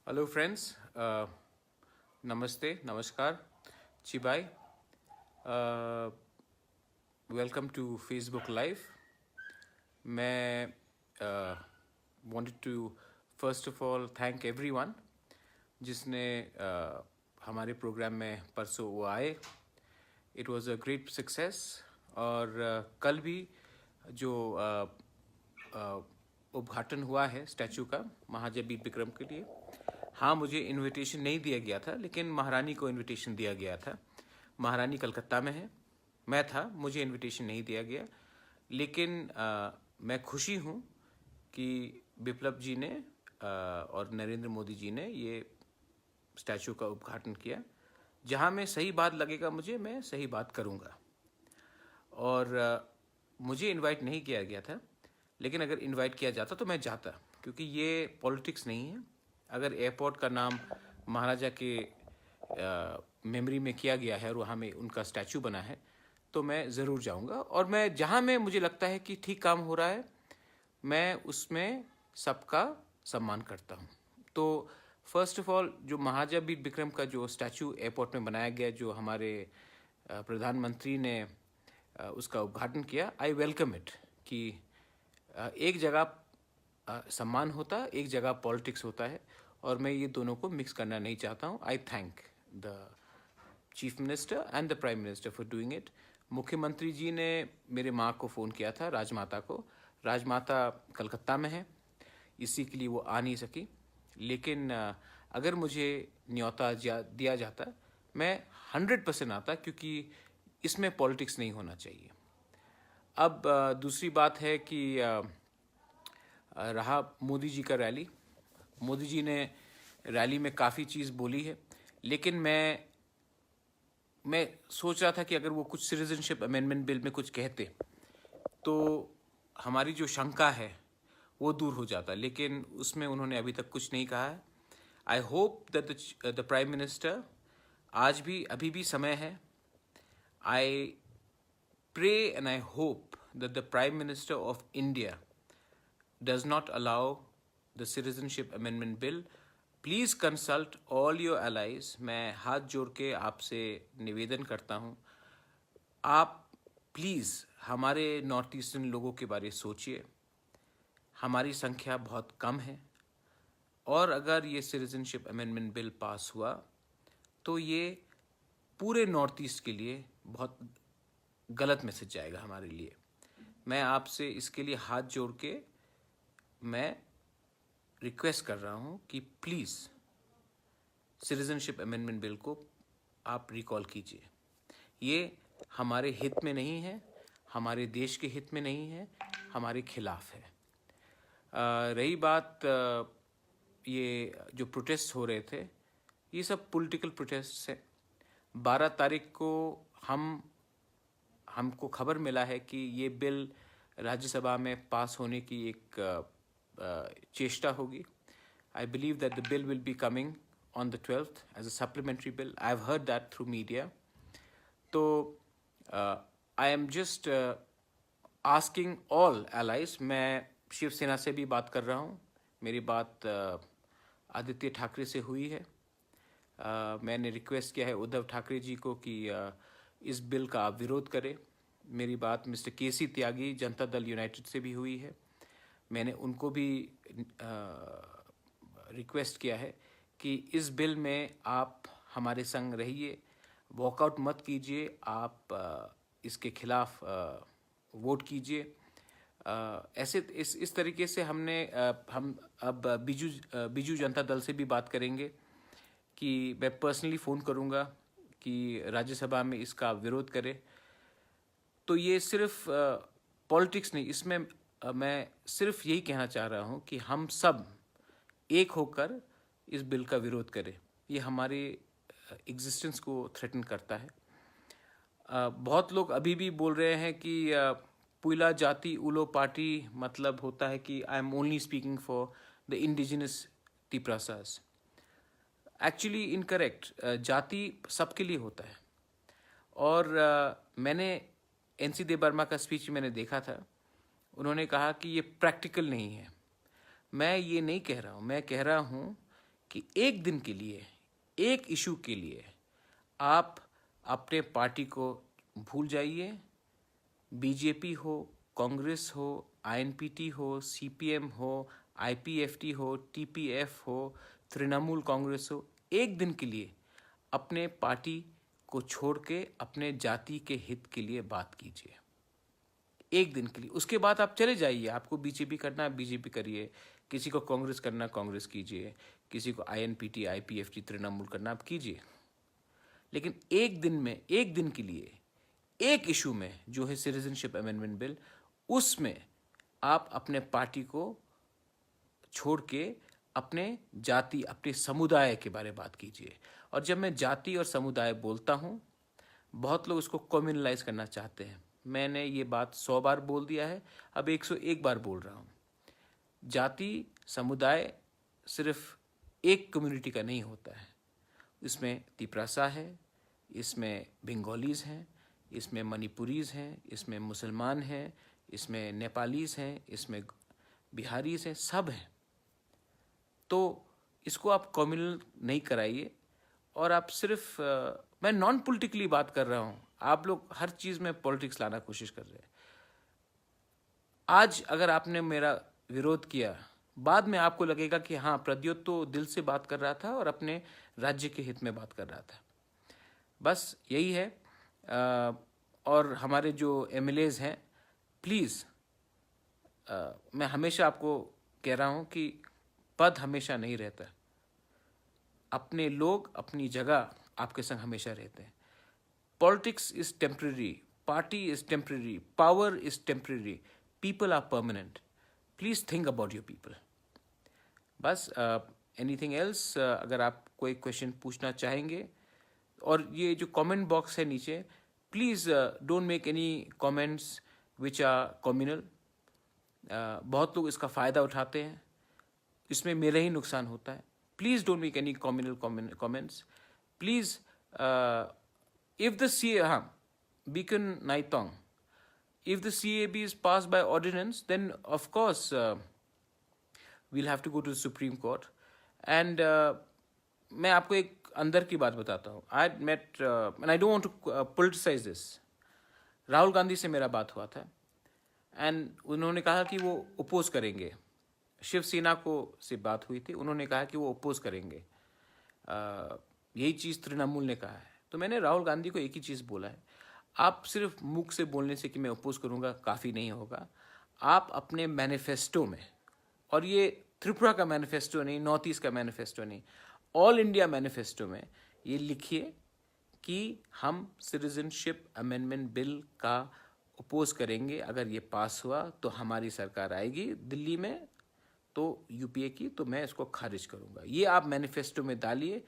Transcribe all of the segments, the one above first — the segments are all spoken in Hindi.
हेलो फ्रेंड्स, नमस्ते, नमस्कार, चिबाई। Welcome to Facebook live. मैं wanted to first of all thank everyone जिसने हमारे प्रोग्राम में परसों वो आए। It was a great success. और कल भी जो उद्घाटन हुआ है स्टैचू का महाराजा बीर विक्रम के लिए, हाँ मुझे इनविटेशन नहीं दिया गया था, लेकिन महारानी को इनविटेशन दिया गया था। महारानी कलकत्ता में है, मैं था, मुझे इनविटेशन नहीं दिया गया। लेकिन मैं खुशी हूँ कि बिप्लब जी ने और नरेंद्र मोदी जी ने ये स्टैचू का उद्घाटन किया। जहाँ मैं सही बात लगेगा मुझे, मैं सही बात करूँगा। और मुझे इनवाइट नहीं किया गया था, लेकिन अगर इनवाइट किया जाता तो मैं जाता, क्योंकि ये पॉलिटिक्स नहीं है। अगर एयरपोर्ट का नाम महाराजा के मेमोरी में किया गया है और वहाँ में उनका स्टैचू बना है, तो मैं ज़रूर जाऊँगा। और मैं जहाँ में मुझे लगता है कि ठीक काम हो रहा है, मैं उसमें सबका सम्मान करता हूँ। तो फर्स्ट ऑफ ऑल, जो महाराजा बीर विक्रम का जो स्टैचू एयरपोर्ट में बनाया गया, जो हमारे प्रधानमंत्री ने उसका उद्घाटन किया, आई वेलकम इट। कि एक जगह सम्मान होता है, एक जगह पॉलिटिक्स होता है, और मैं ये दोनों को मिक्स करना नहीं चाहता हूँ। आई thank the chief minister and the prime minister for doing it. मुख्यमंत्री जी ने मेरे माँ को फ़ोन किया था, राजमाता को। राजमाता कलकत्ता में है, इसी के लिए वो आ नहीं सकी। लेकिन अगर मुझे न्योता दिया जाता, मैं 100% आता, क्योंकि इसमें पॉलिटिक्स नहीं होना चाहिए। अब दूसरी बात है कि रहा मोदी जी का रैली। मोदी जी ने रैली में काफ़ी चीज़ बोली है, लेकिन मैं सोच रहा था कि अगर वो कुछ सिटीजनशिप अमेंडमेंट बिल में कुछ कहते तो हमारी जो शंका है वो दूर हो जाता, लेकिन उसमें उन्होंने अभी तक कुछ नहीं कहा है। I hope that the prime minister, आज भी अभी भी समय है। आई pray and I hope that the Prime Minister of India does not allow the Citizenship Amendment Bill. Please consult all your allies. मैं हाथ जोड़ के आपसे निवेदन करता हूँ, आप प्लीज़ हमारे नॉर्थ ईस्टर्न लोगों के बारे में सोचिए। हमारी संख्या बहुत कम है, और अगर ये सिटीजनशिप अमेंडमेंट बिल पास हुआ तो ये पूरे नॉर्थ ईस्ट के लिए बहुत गलत मैसेज जाएगा हमारे लिए। मैं आपसे इसके लिए हाथ जोड़ के मैं रिक्वेस्ट कर रहा हूँ कि प्लीज़ सिटीजनशिप अमेंडमेंट बिल को आप रिकॉल कीजिए। ये हमारे हित में नहीं है, हमारे देश के हित में नहीं है, हमारे खिलाफ है। रही बात ये जो प्रोटेस्ट हो रहे थे, ये सब पॉलिटिकल प्रोटेस्ट है। 12 तारीख को हमको खबर मिला है कि ये बिल राज्यसभा में पास होने की एक चेष्टा होगी। I believe that the bill will be coming on the 12th as a supplementary bill. I have heard that through media. तो I am just asking all allies. मैं शिवसेना से भी बात कर रहा हूँ। मेरी बात आदित्य ठाकरे से हुई है। मैंने रिक्वेस्ट किया है उद्धव ठाकरे जी को कि इस बिल का आप विरोध करें। मेरी बात मिस्टर केसी त्यागी जनता दल यूनाइटेड से भी हुई है। मैंने उनको भी रिक्वेस्ट किया है कि इस बिल में आप हमारे संग रहिए, वॉकआउट मत कीजिए, आप इसके खिलाफ वोट कीजिए। ऐसे इस तरीके से हम अब बीजू जनता दल से भी बात करेंगे कि मैं पर्सनली फ़ोन करूंगा कि राज्यसभा में इसका विरोध करे। तो ये सिर्फ पॉलिटिक्स नहीं, इसमें मैं सिर्फ यही कहना चाह रहा हूँ कि हम सब एक होकर इस बिल का विरोध करें। ये हमारे एग्जिस्टेंस को थ्रेटन करता है। बहुत लोग अभी भी बोल रहे हैं कि पुइला जाति उलो पार्टी मतलब होता है कि I am only speaking for the indigenous Tiprasas. Actually incorrect. जाति सबके लिए होता है। और मैंने एनसी देव वर्मा का स्पीच मैंने देखा था। उन्होंने कहा कि ये प्रैक्टिकल नहीं है। मैं ये नहीं कह रहा हूँ, मैं कह रहा हूँ कि एक दिन के लिए, एक इशू के लिए आप अपने पार्टी को भूल जाइए। बीजेपी हो, कांग्रेस हो, आईएनपीटी हो, सीपीएम हो, आईपीएफटी हो, टीपीएफ हो, तृणमूल कांग्रेस हो, एक दिन के लिए अपने पार्टी को छोड़ के अपने जाति के हित के लिए बात कीजिए, एक दिन के लिए। उसके बाद आप चले जाइए, आपको बीजेपी करना है बीजेपी करिए, किसी को कांग्रेस करना कांग्रेस कीजिए, किसी को आईएनपीटी, आईपीएफटी, तृणमूल करना आप कीजिए। लेकिन एक दिन में, एक दिन के लिए, एक इशू में जो है सिटीजनशिप अमेंडमेंट बिल, उसमें आप अपने पार्टी को छोड़ के अपने जाति, अपने समुदाय के बारे में बात कीजिए। और जब मैं जाति और समुदाय बोलता हूँ, बहुत लोग उसको कम्युनलाइज करना चाहते हैं। मैंने ये बात 100 बार बोल दिया है, अब 101 बार बोल रहा हूँ। जाति, समुदाय सिर्फ एक कम्युनिटी का नहीं होता है। इसमें तिपरासा है, इसमें बंगालीज हैं, इसमें मणिपुरीज हैं, इसमें मुसलमान हैं, इसमें नेपालीज हैं, इसमें बिहारीज हैं, सब हैं। तो इसको आप कम्युनल नहीं कराइए। और आप सिर्फ मैं नॉन पॉलिटिकली बात कर रहा हूँ, आप लोग हर चीज़ में पॉलिटिक्स लाना कोशिश कर रहे हैं। आज अगर आपने मेरा विरोध किया, बाद में आपको लगेगा कि हाँ, प्रद्योत तो दिल से बात कर रहा था और अपने राज्य के हित में बात कर रहा था। बस यही है। और हमारे जो एमएलएज हैं, प्लीज़, मैं हमेशा आपको कह रहा हूँ कि पद हमेशा नहीं रहता। अपने लोग अपनी जगह आपके संग हमेशा रहते हैं। Politics is temporary, party is temporary, power is temporary, people are permanent. Please think about your people. बस एनीथिंग एल्स, अगर आप कोई क्वेश्चन पूछना चाहेंगे, और ये जो कमेंट बॉक्स है नीचे, please don't make any comments which are communal. बहुत लोग इसका फ़ायदा उठाते हैं, इसमें मेरा ही नुकसान होता है। Please don't make any communal comments. Please, if the C हाँ, बीकन नाइटोंग, if the CAB is passed by ordinance, then of course we'll have to go to the Supreme Court. And मैं आपको एक अंदर की बात बताता हूँ। I met and I don't want to politicize this. Rahul Gandhi से मेरा बात हुआ था, एंड उन्होंने कहा कि वो अपोज करेंगे। शिवसेना को से बात हुई थी, उन्होंने कहा कि वो अपोज करेंगे। यही चीज़ तृणमूल ने कहा है। तो मैंने राहुल गांधी को एक ही चीज़ बोला है, आप सिर्फ मुख से बोलने से कि मैं अपोज करूंगा काफ़ी नहीं होगा। आप अपने मैनिफेस्टो में, और ये त्रिपुरा का मैनिफेस्टो नहीं, नॉर्थ ईस्ट का मैनिफेस्टो नहीं, ऑल इंडिया मैनिफेस्टो में ये लिखिए कि हम सिटीजनशिप अमेंडमेंट बिल का अपोज करेंगे। अगर ये पास हुआ तो हमारी सरकार आएगी दिल्ली में, तो यूपीए की, तो मैं इसको खारिज करूंगा। ये आप मैनिफेस्टो में डालिए,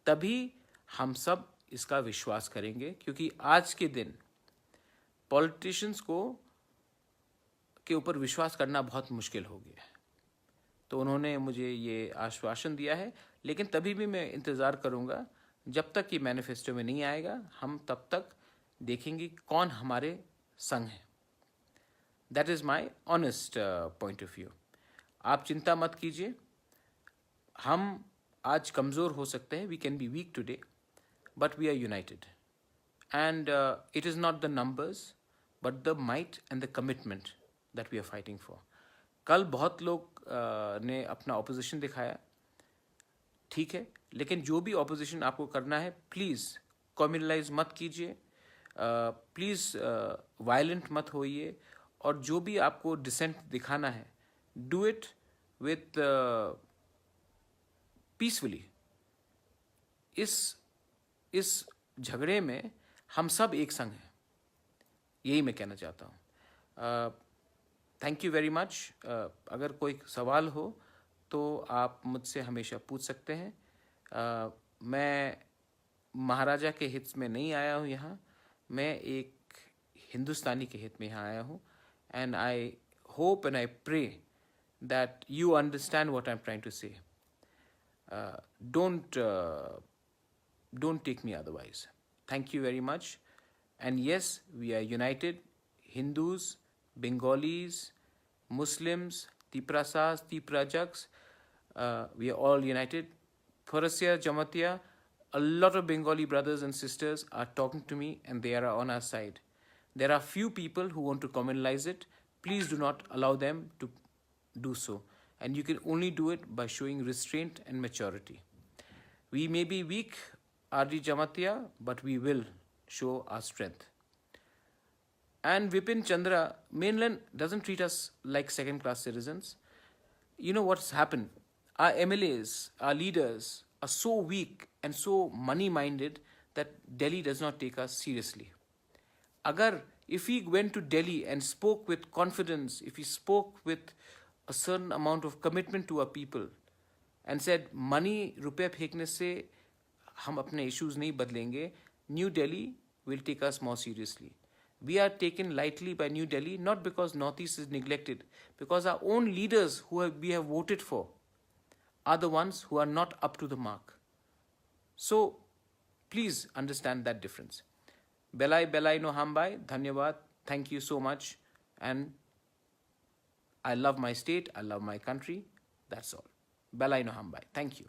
तभी हम सब इसका विश्वास करेंगे। क्योंकि आज के दिन पॉलिटिशियंस को के ऊपर विश्वास करना बहुत मुश्किल हो गया है। तो उन्होंने मुझे ये आश्वासन दिया है, लेकिन तभी भी मैं इंतज़ार करूंगा जब तक ये मैनिफेस्टो में नहीं आएगा। हम तब तक देखेंगे कौन हमारे संग है। That is my honest point of view. आप चिंता मत कीजिए, हम आज कमज़ोर हो सकते हैं, we can be weak today, but we are united, and it is not the numbers but the might and the commitment that we are fighting for. कल बहुत लोग ने अपना ऑपोजिशन दिखाया, ठीक है, लेकिन जो भी ऑपोजिशन आपको करना है, प्लीज़ कम्युनलाइज मत कीजिए, प्लीज़ वायलेंट मत होइए, और जो भी आपको डिसेंट दिखाना है, डू इट विथ पीसफुली। इस झगड़े में हम सब एक संग हैं, यही मैं कहना चाहता हूँ। Thank you very much. अगर कोई सवाल हो तो आप मुझसे हमेशा पूछ सकते हैं। मैं महाराजा के हित में नहीं आया हूँ यहाँ, मैं एक हिंदुस्तानी के हित में यहाँ आया हूँ। And I hope and I pray that you understand what I am trying to say. Don't take me otherwise. Thank you very much. And yes, we are united. Hindus, Bengalis, Muslims, Tiprasas, Tiprajaks, we are all united. Forasya Jamatia, a lot of Bengali brothers and sisters are talking to me and they are on our side. There are few people who want to communalize it. Please do not allow them to do so. And you can only do it by showing restraint and maturity. We may be weak, RD Jamatia, but we will show our strength. And Vipin Chandra, mainland doesn't treat us like second-class citizens. You know what's happened? Our MLAs, our leaders are so weak and so money-minded that Delhi does not take us seriously. If we went to Delhi and spoke with confidence, if we spoke with a certain amount of commitment to our people and said, money, रुपए फेंकने से हम अपने issues नहीं बदलेंगे, New Delhi will take us more seriously. We are taken lightly by New Delhi, not because Northeast is neglected, because our own leaders we have voted for are the ones who are not up to the mark. So, please understand that difference. Belai Belai no Hambai, Dhanyavad, thank you so much. And I love my state, I love my country, that's all. Belai no Hambai, thank you.